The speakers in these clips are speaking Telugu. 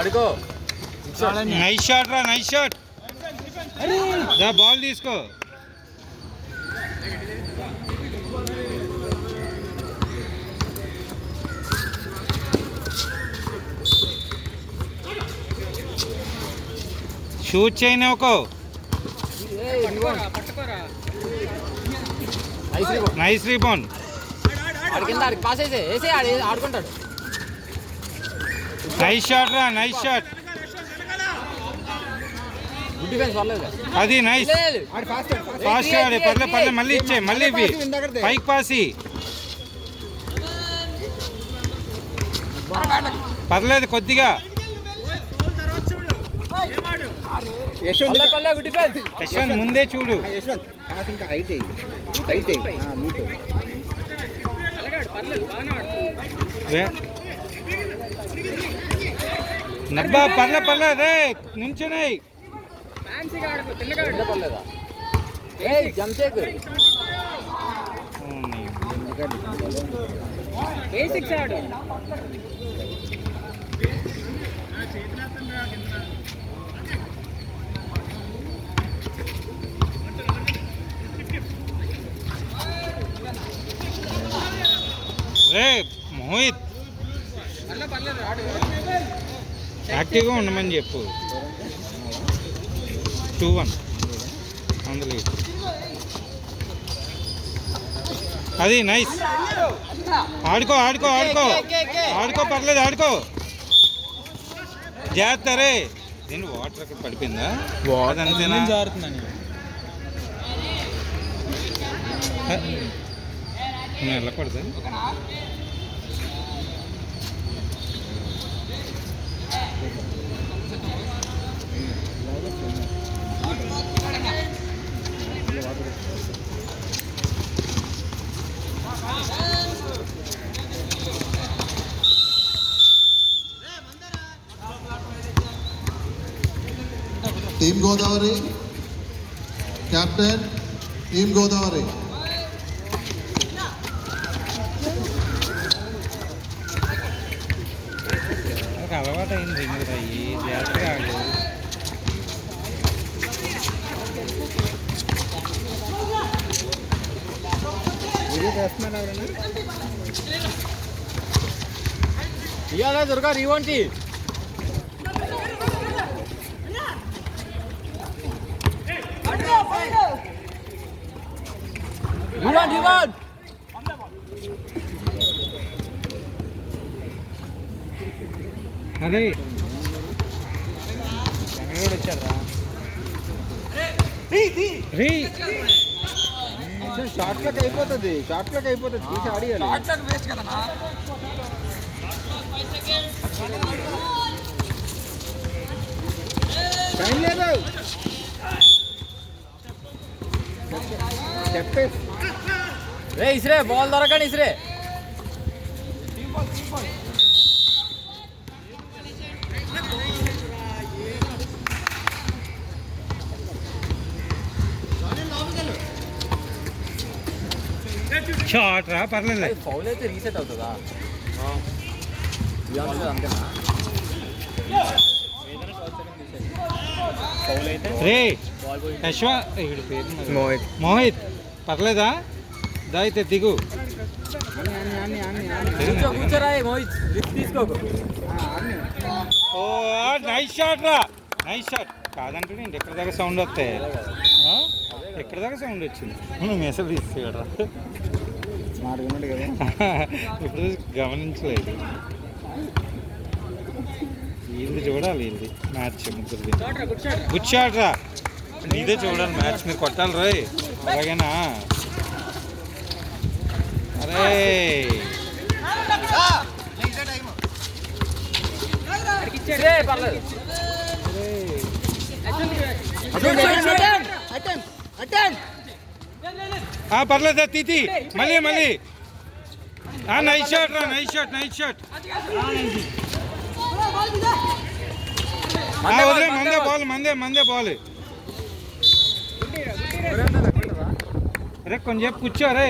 ఆడుకో. నైస్ షాట్ రా, నైస్ షాట్. బాల్ తీసుకో. షూట్ చేయని ఒక నైస్ రీబౌండ్. ఆడుకుంటాడు. నైస్ షాట్ రా, నైస్ షాట్. అది నైస్. ఫాస్ట్ ఆడే, పర్లేదు పర్లేదు. మళ్ళీ ఇచ్చే, మళ్ళీ ఇవి పైకి పాసి. పర్లేదు కొద్దిగా. యశ్వంత్ ముందే చూడు. నబ్బా పర్లే పర్లే రే, నుంచున్నాయి. రే మోహిత్ యాక్టివ్గా ఉండమని చెప్పు. 2-1 అందులో. అది నైస్. ఆడుకో ఆడుకో ఆడుకో ఆడుకో, పర్లేదు ఆడుకో. జాగ్రత్త రే. నేను వాటర్ అక్కడ పడిపోయిందా? అంతేనా? నేను వెళ్ళకూడదు. Team Godavari captain, team Godavari. అలవాటు అయింది మీరు అయ్యి. జాగ్రత్తగా ఆడు. ఇవాళ దుర్గా రీవంటి. అదే వచ్చారా? షార్ట్ లక్ అయిపోతుంది, షార్ట్ లక్ అయిపోతుంది. తీసి ఆడియాలి. టైం లేదు. రే ఇసిరే, బాల్ దొరకండి ఇసిరే. షాట్ రా, పర్లేదు. ఫౌల్ అయితే రీసెట్ అవుతుందా? అంతేనా? రే యశ్వంత్ పేరు మోహిత్, పర్లేదా? దాయితే దిగు. కూర్చోరా మోహిత్, తీసుకోకు. ఓ నైస్ షాట్ రా, నైస్ షాట్. కాదంటే నేను ఎక్కడి దాకా సౌండ్ వస్తాయి. ఎక్కడి దాకా సౌండ్ వచ్చింది. నువ్వు మెసేజ్ తీసుకోరా. ఇప్పుడు గమనించలేదు. వీళ్ళది చూడాలి, వీళ్ళది మ్యాచ్ ముగ్గురిది. గుడ్ షాట్ రా. నీదే చూడాలి మ్యాచ్. మీరు కొట్టాలి రోయ్. అలాగేనా? అరే పర్లేదు తీతి. మళ్ళీ మళ్ళీ నైస్ షాట్ రా, నైస్ షాట్, నైస్ షాట్. వదిలే, మందే బాల్, మందే బాల్. అరే కొంచెం కూర్చోరే.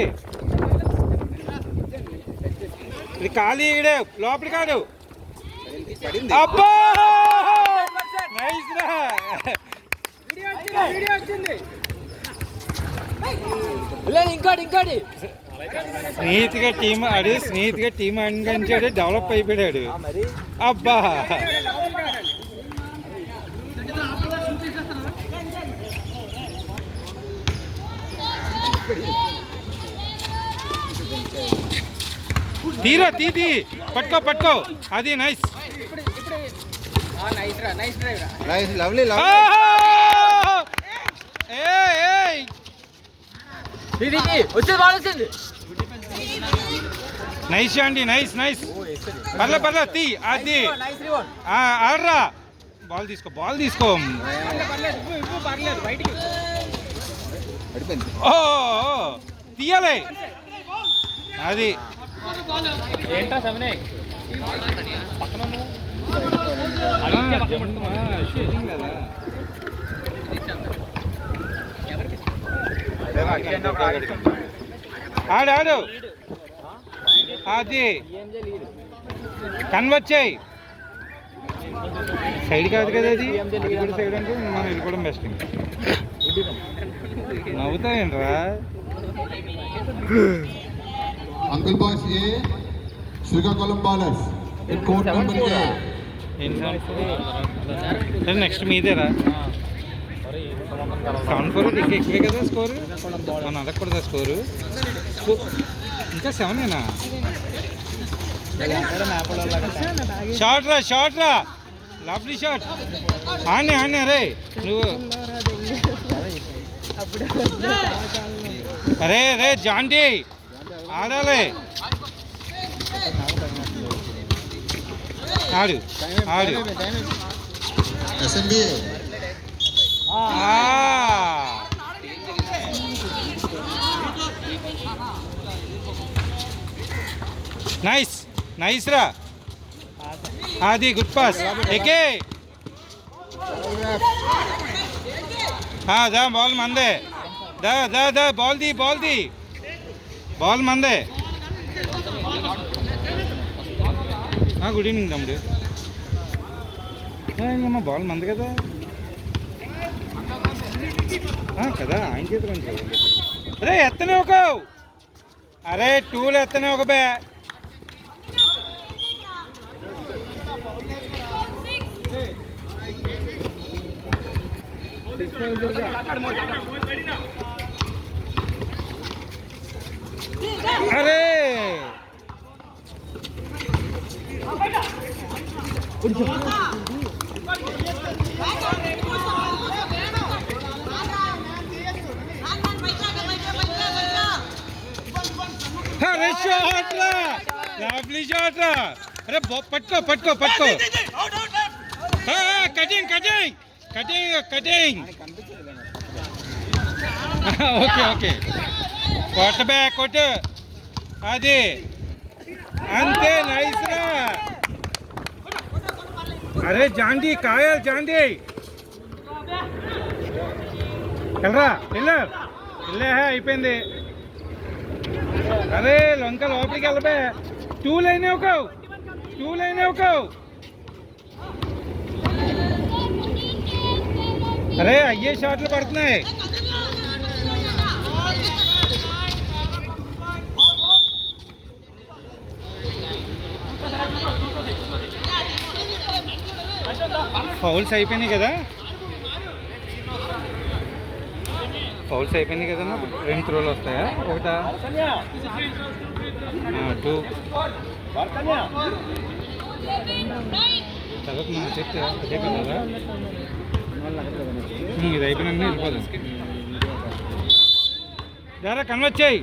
ఇది ఖాళీ ఇడే, లోపలి కాదు. పడింది. అబ్బా నైస్ రా. స్నేహితుగా టీం అందించాడు, డెవలప్ అయిపోయాడు. అబ్బా తీరా తీ పట్టుకో అది నైస్. నైస్ లవ్లీ నైస్ అండి నైస్. పర్లే తీ అది ఆడరా. బాల్ తీసుకో. ఓ తీయాలి అది. ఆడు అది కన్వర్ట్ చేయి. సైడ్ కాదు కదా అది కూడా సైడ్ అంటే మనం వెళ్ళిపోవడం బెస్ట్. నవ్వుతాయంట్రా. Uncle Boys A, Srikakulam Ballers in court number A. Next మీదేరా. 7-4 ఎక్కువే కదా స్కోరు. మనం అడగకూడదా స్కోరు? ఇంకా 7ఏనా? షార్ట్ రా లవ్లీ షాట్. ఆనే రే నువ్వు. అరే జాంటీ ఆడాలి. ఆడు SMBA. నైస్ రా. అది గుడ్ పాస్. ఎకే దా బాల్ మందే. దా బాల్ మందే. గుడ్ ఈవినింగ్ తమ్ముడు. అమ్మా బాల్ మంది కదా ఆయన చేతిలో చేయండి. అరే ఎత్తనే ఒక 2 ఎత్తనే ఒక బే. అరే షాట్ రా. లవ్లీ షాట్ రా. అరే పట్టుకో కటింగ్ ఓకే కొట్టు అది అంతే. నైస్ రా. అరే జాండీ కాయాలి జాండీ. వెళ్ళే అయిపోయింది. అరే లొంక లోపలికి వెళ్ళబే. 2 లైన్ ఒక. అరే అయ్యే షాట్లు పడుతున్నాయి. ఫౌల్స్ అయిపోయినాయి కదా. రెండు త్రోలు వస్తాయా? 1 2 తర్వాత మనం చెప్తే అదే కదా. ఇది అయిపోయినా వెళ్ళిపోదాం. దారా కన్వర్ట్ చేయి.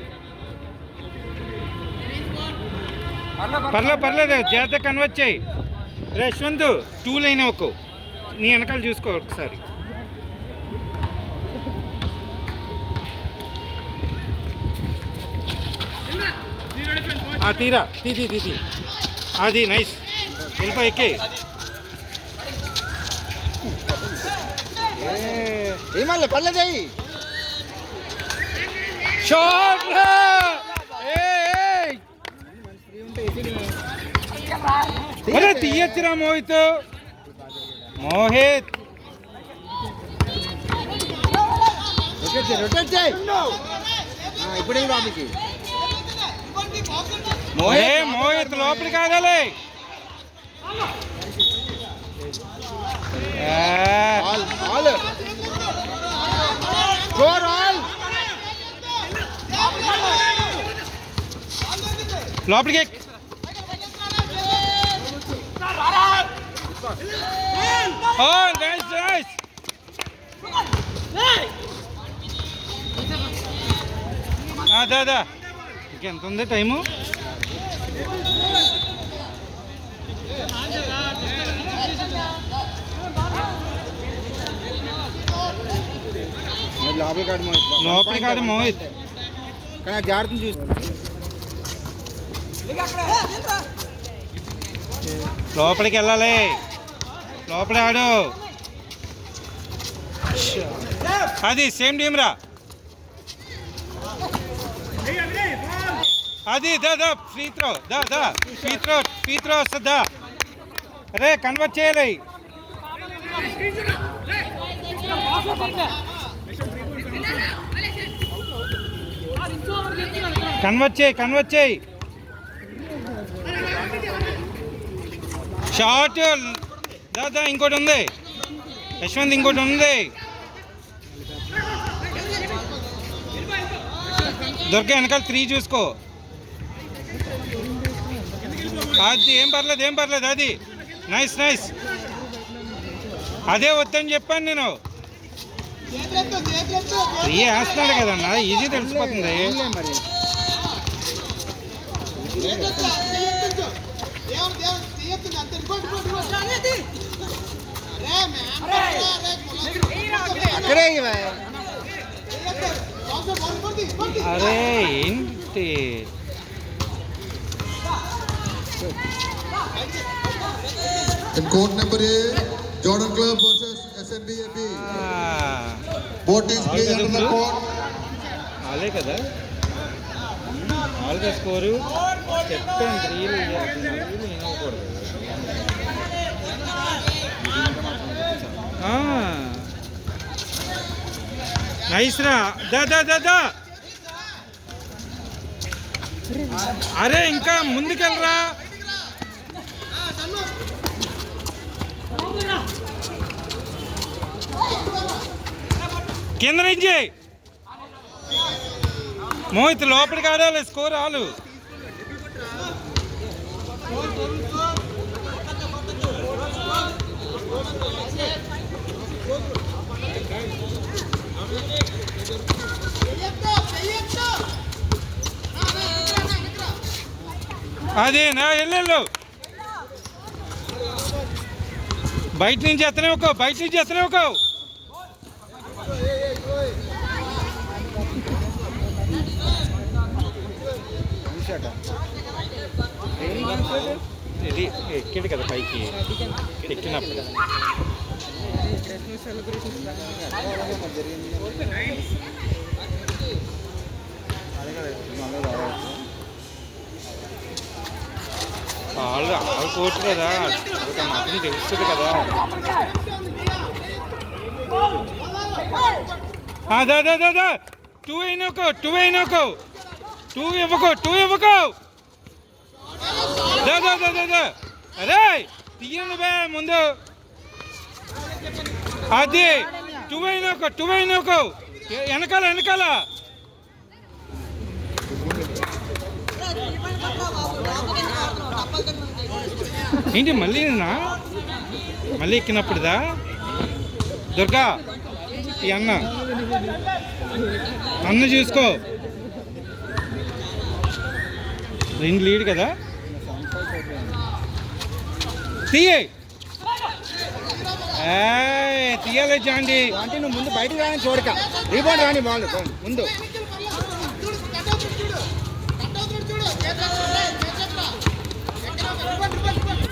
పర్లేదు చేత కన్వర్ట్ చేయి. యశ్వంత్ 2 లైన్ ఒక నీ వెనకాల చూసుకో ఒకసారి. తీరా తీ అది నైస్. వెళ్ళిపో ఎక్కే. ఏమన్నా పర్లేదు అయ్యి షాట్. అరే తీయచ్చురా మోహిత్. మోహిత్ రొటేట్ చేయి. ఇప్పుడు బాబుకి మోహిత్ లోపలికి ఆగాలి. లోపలికి నైస్ నైస్. దాదా ఇంకెంత ఉంది టైము? లోపలికి కాదు మోహిత్, కానీ జాగ్రత్త చూసి లోపలికి వెళ్ళాలి. లోపల ఆడు. అది సేమ్ టీమ్ రా. అది దా ఫ్రీ త్రో. దా ఫ్రీ త్రో వస్తుందా? అరే కన్వర్ట్ చేయాలి. కన్వర్ట్ చేయి. షార్ట్. దా ఇంకోటి ఉంది యశ్వంత్, ఇంకోటి ఉంది. దొరికే వెనకాల 3 చూసుకో. అది ఏం పర్లేదు. అది నైస్. అదే వద్దని చెప్పాను నేను. 3 వేస్తున్నాడు కదన్నా, ఈజీ తెలిసిపోతుంది. అరే ఏంటి In court number A, Jordan Club versus SNBAB. Both teams play under the court. అలే కదా వాళ్ళ స్కోరు. చెప్పాను 3 వినకూడదు. నైస్ రా. దా అరే ఇంకా ముందుకెళ్ళరా. కింద నుంచి మోహిత్ లోపలికి ఆడాలి. స్కోర్ ఆలు. అది నా ఎల్లెళ్ళు బయట నుంచి ఎత్తనే ఒక ఇది ఎక్కాడు కదా పైకి. ఎక్కినప్పుడు వాళ్ళు కోర్టు కదా, మాత్రం తెలుస్తుంది కదా. దా 2 అయినోకో 2 ఇవ్వకో. దా అరే తీయండి బే ముందు. అది 2 అయినోకో వెనకాల. ఏంటి మళ్ళీ ఎక్కినప్పుడుదా? దుర్గా ఈ అన్న చూసుకో. 2 లీడ్ కదా. తీయాలి జాండి. నువ్వు ముందు బయటకు రాని చూడక రీబౌండ్ రాని బాల్ ముందు.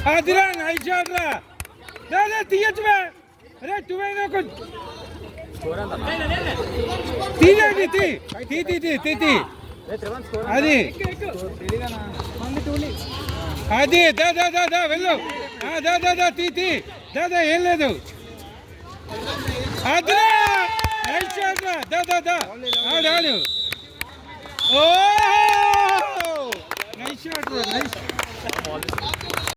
అదిరా నైస్ షాట్ రా. తీయచ్చు. అరే 2 అయినోకో తీ. అది అది దా దా దా దా వెళ్ళు దా దా దా తీ తీ దా దా ఏం లేదు అది నైస్ షాట్ రా దా దా దా ఆడు ఆడు ఓ